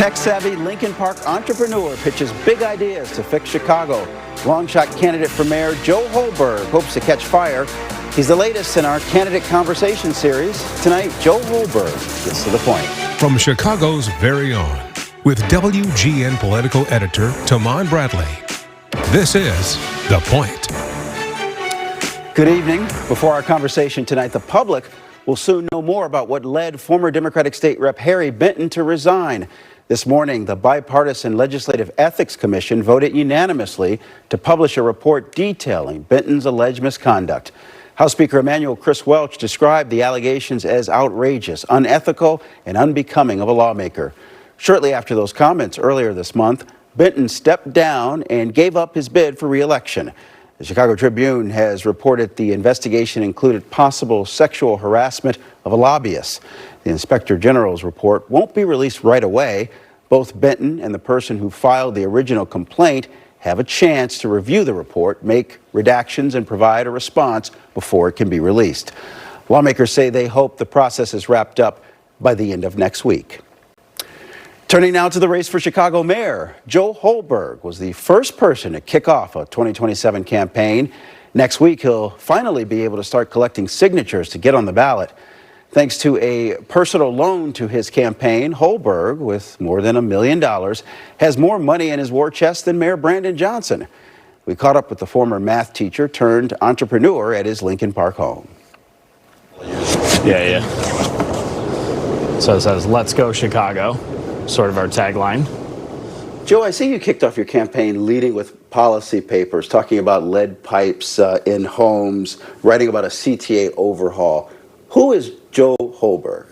Tech-savvy Lincoln Park entrepreneur pitches big ideas to fix Chicago. Long-shot candidate for mayor Joe Holberg hopes to catch fire. He's the latest in our candidate conversation series. Tonight, Joe Holberg gets to the point. From Chicago's very own, with WGN political editor Tahman Bradley, this is The Point. Good evening. Before our conversation tonight, the public will soon know more about what led former Democratic State Rep Harry Benton to resign. This morning, the Bipartisan Legislative Ethics Commission voted unanimously to publish a report detailing Benton's alleged misconduct. House Speaker Emanuel Chris Welch described the allegations as outrageous, unethical, and unbecoming of a lawmaker. Shortly after those comments earlier this month, Benton stepped down and gave up his bid for re-election. The Chicago Tribune has reported the investigation included possible sexual harassment of a lobbyist. The Inspector General's report won't be released right away. Both Benton and the person who filed the original complaint have a chance to review the report, make redactions, and provide a response before it can be released. Lawmakers say they hope the process is wrapped up by the end of next week. Turning now to the race for Chicago mayor, Joe Holberg was the first person to kick off a 2027 campaign. Next week, he'll finally be able to start collecting signatures to get on the ballot. Thanks to a personal loan to his campaign, Holberg, with more than $1 million, has more money in his war chest than Mayor Brandon Johnson. We caught up with the former math teacher turned entrepreneur at his Lincoln Park home. Yeah. So it says, "Let's go Chicago," sort of our tagline. Joe, I see you kicked off your campaign leading with policy papers, talking about lead pipes in homes, writing about a CTA overhaul. Who is Joe Holberg?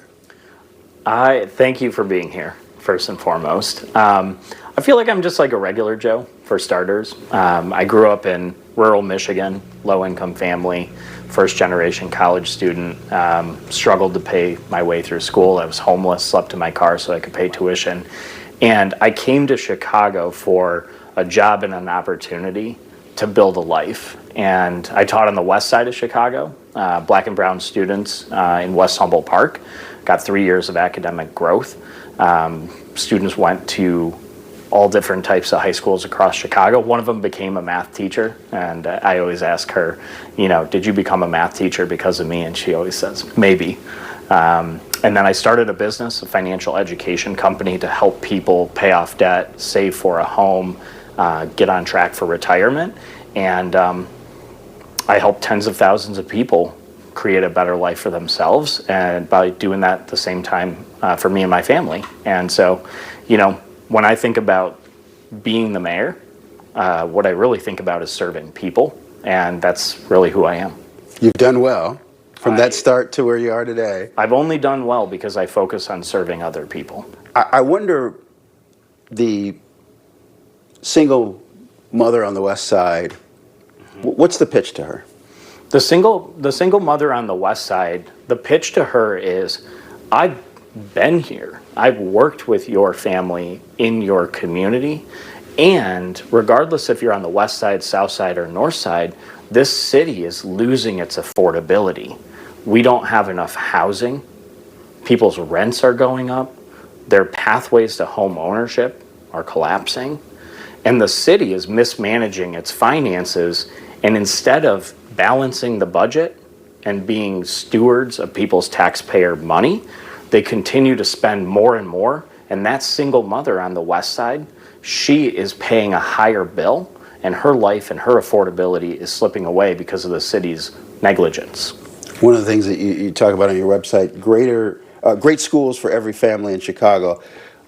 I thank you for being here, first and foremost. I feel like I'm just like a regular Joe, for starters. I grew up in rural Michigan, low-income family, first-generation college student, struggled to pay my way through school. I was homeless, slept in my car so I could pay tuition. And I came to Chicago for a job and an opportunity to build a life. And I taught on the west side of Chicago, black and brown students in West Humboldt Park. Got 3 years of academic growth. Students went to all different types of high schools across Chicago. One of them became a math teacher, and I always ask her, did you become a math teacher because of me? And she always says, maybe. And then I started a business, a financial education company, to help people pay off debt, save for a home, get on track for retirement. And I help tens of thousands of people create a better life for themselves, and by doing that at the same time for me and my family. And so, when I think about being the mayor, what I really think about is serving people, and that's really who I am. You've done well from that start to where you are today. I've only done well because I focus on serving other people. I wonder, the single mother on the west side, what's the pitch to her? The single mother on the west side, the pitch to her is, I've been here. I've worked with your family in your community, and regardless if you're on the west side, south side, or north side, this city is losing its affordability. We don't have enough housing. People's rents are going up. Their pathways to home ownership are collapsing. And the city is mismanaging its finances, and instead of balancing the budget and being stewards of people's taxpayer money, they continue to spend more and more. And that single mother on the west side, she is paying a higher bill, and her life and her affordability is slipping away because of the city's negligence. One of the things that you talk about on your website, great schools for every family in Chicago.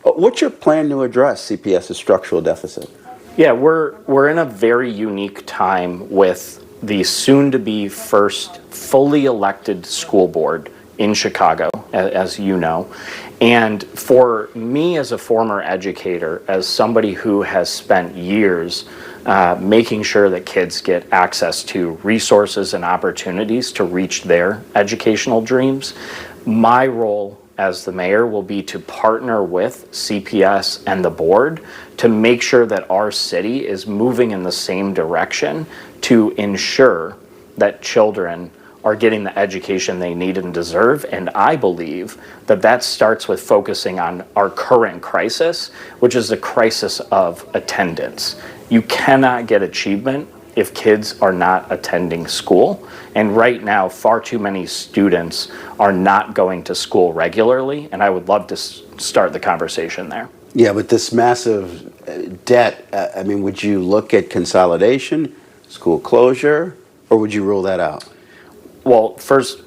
What's your plan to address CPS's structural deficit? Yeah, we're in a very unique time with the soon-to-be first fully elected school board in Chicago, as you know. And for me as a former educator, as somebody who has spent years making sure that kids get access to resources and opportunities to reach their educational dreams, my role as the mayor will be to partner with CPS and the board to make sure that our city is moving in the same direction to ensure that children are getting the education they need and deserve. And I believe that that starts with focusing on our current crisis, which is the crisis of attendance. You cannot get achievement if kids are not attending school. And right now, far too many students are not going to school regularly. And I would love to start the conversation there. Yeah, but this massive debt, I mean, would you look at consolidation, school closure, or would you rule that out? Well, first,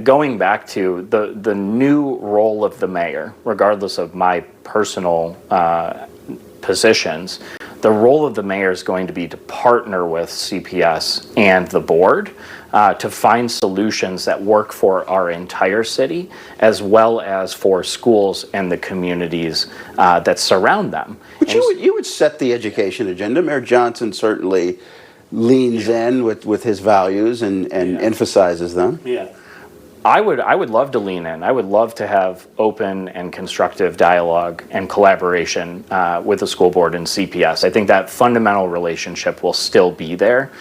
going back to the new role of the mayor, regardless of my personal positions, the role of the mayor is going to be to partner with CPS and the board to find solutions that work for our entire city, as well as for schools and the communities that surround them. But you would set the education agenda. Mayor Johnson certainly leans in with his values and emphasizes them. Yeah. I would love to lean in. I would love to have open and constructive dialogue and collaboration with the school board and CPS. I think that fundamental relationship will still be there.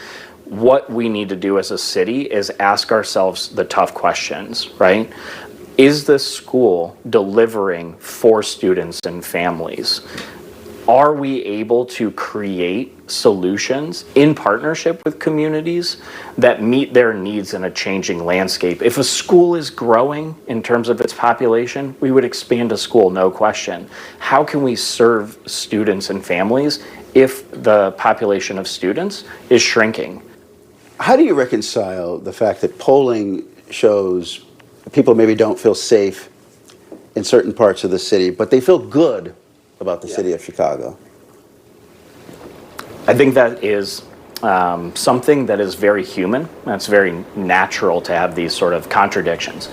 What we need to do as a city is ask ourselves the tough questions, right? Is this school delivering for students and families? Are we able to create solutions in partnership with communities that meet their needs in a changing landscape? If a school is growing in terms of its population, we would expand a school, no question. How can we serve students and families if the population of students is shrinking? How do you reconcile the fact that polling shows people maybe don't feel safe in certain parts of the city, but they feel good about the city of Chicago? I think that is something that is very human. That's very natural to have these sort of contradictions.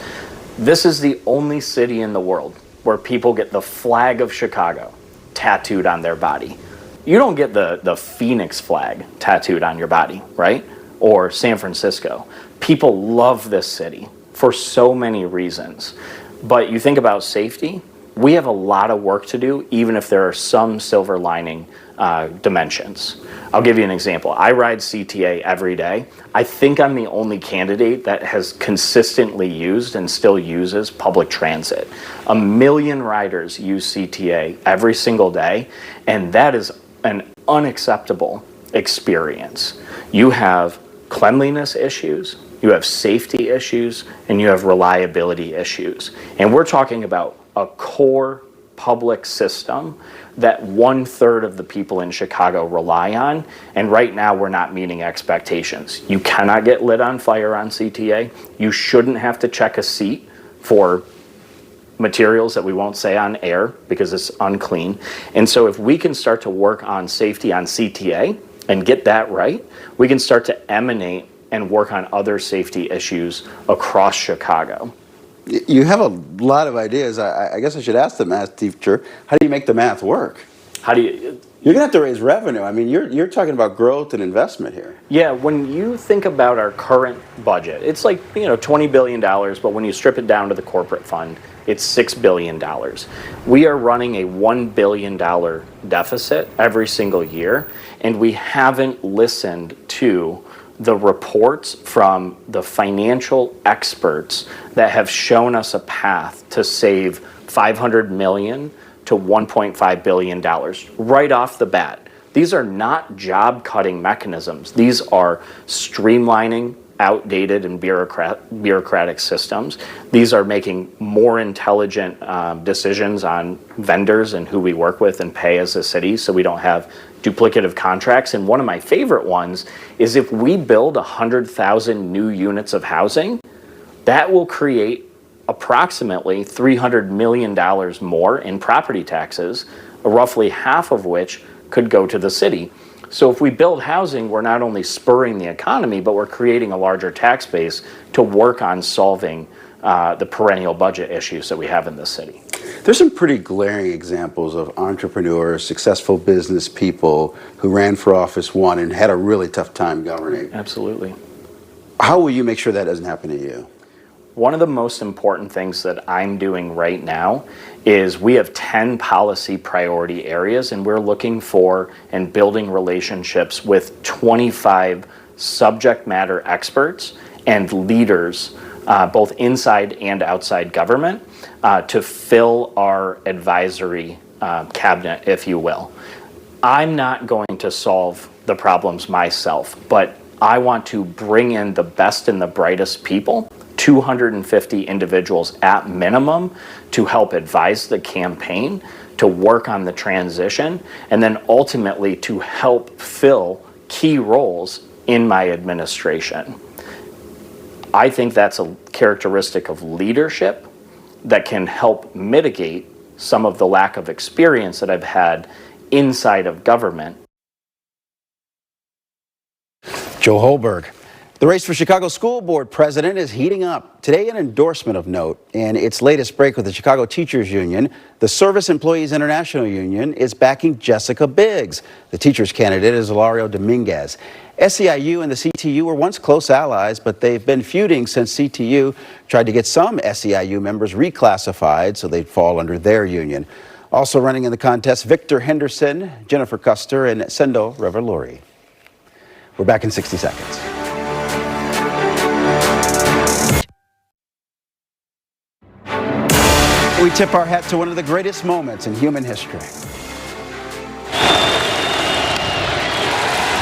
This is the only city in the world where people get the flag of Chicago tattooed on their body. You don't get the Phoenix flag tattooed on your body, right? Or San Francisco. People love this city for so many reasons. But you think about safety, we have a lot of work to do, even if there are some silver lining dimensions. I'll give you an example. I ride CTA every day. I think I'm the only candidate that has consistently used and still uses public transit. 1 million riders use CTA every single day, and that is an unacceptable experience. You have cleanliness issues, you have safety issues, and you have reliability issues. And we're talking about a core public system that 1/3 of the people in Chicago rely on, and right now we're not meeting expectations. You cannot get lit on fire on CTA. You shouldn't have to check a seat for materials that we won't say on air because it's unclean. And so if we can start to work on safety on CTA and get that right, we can start to emanate and work on other safety issues across Chicago. You have a lot of ideas. I guess I should ask the math teacher, how do you make the math work? How do you... You're going to have to raise revenue. I mean, you're talking about growth and investment here. Yeah, when you think about our current budget, it's like, $20 billion, but when you strip it down to the corporate fund, it's $6 billion. We are running a $1 billion deficit every single year, and we haven't listened to the reports from the financial experts that have shown us a path to save $500 million to $1.5 billion right off the bat. These are not job-cutting mechanisms. These are streamlining outdated and bureaucratic systems. These are making more intelligent decisions on vendors and who we work with and pay as a city so we don't have duplicative contracts. And one of my favorite ones is if we build 100,000 new units of housing, that will create approximately $300 million more in property taxes, roughly half of which could go to the city. So if we build housing, we're not only spurring the economy, but we're creating a larger tax base to work on solving the perennial budget issues that we have in this city. There's some pretty glaring examples of entrepreneurs, successful business people who ran for office, won, and had a really tough time governing. Absolutely. How will you make sure that doesn't happen to you? One of the most important things that I'm doing right now is we have 10 policy priority areas, and we're looking for and building relationships with 25 subject matter experts and leaders, both inside and outside government, to fill our advisory cabinet, if you will. I'm not going to solve the problems myself, but I want to bring in the best and the brightest people, 250 individuals at minimum, to help advise the campaign, to work on the transition, and then ultimately to help fill key roles in my administration. I think that's a characteristic of leadership that can help mitigate some of the lack of experience that I've had inside of government. Joe Holberg. The race for Chicago School Board president is heating up. Today, an endorsement of note. In its latest break with the Chicago Teachers Union, the Service Employees International Union is backing Jessica Biggs. The teachers candidate is Hilario Dominguez. SEIU and the CTU were once close allies, but they've been feuding since CTU tried to get some SEIU members reclassified so they'd fall under their union. Also running in the contest, Victor Henderson, Jennifer Custer, and Sendo Revolori. We're back in 60 seconds. We tip our hat to one of the greatest moments in human history.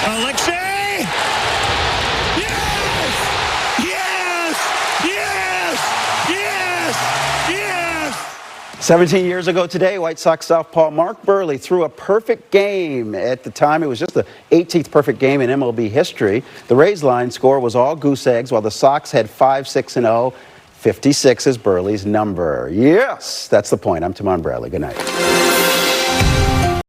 Alexei! Yes! Yes! Yes! Yes! Yes! 17 years ago today, White Sox southpaw Mark Buehrle threw a perfect game. At the time, it was just the 18th perfect game in MLB history. The Rays line score was all goose eggs, while the Sox had 5-6-0. 56 is Buehrle's number. Yes, that's the point. I'm Tahman Bradley. Good night.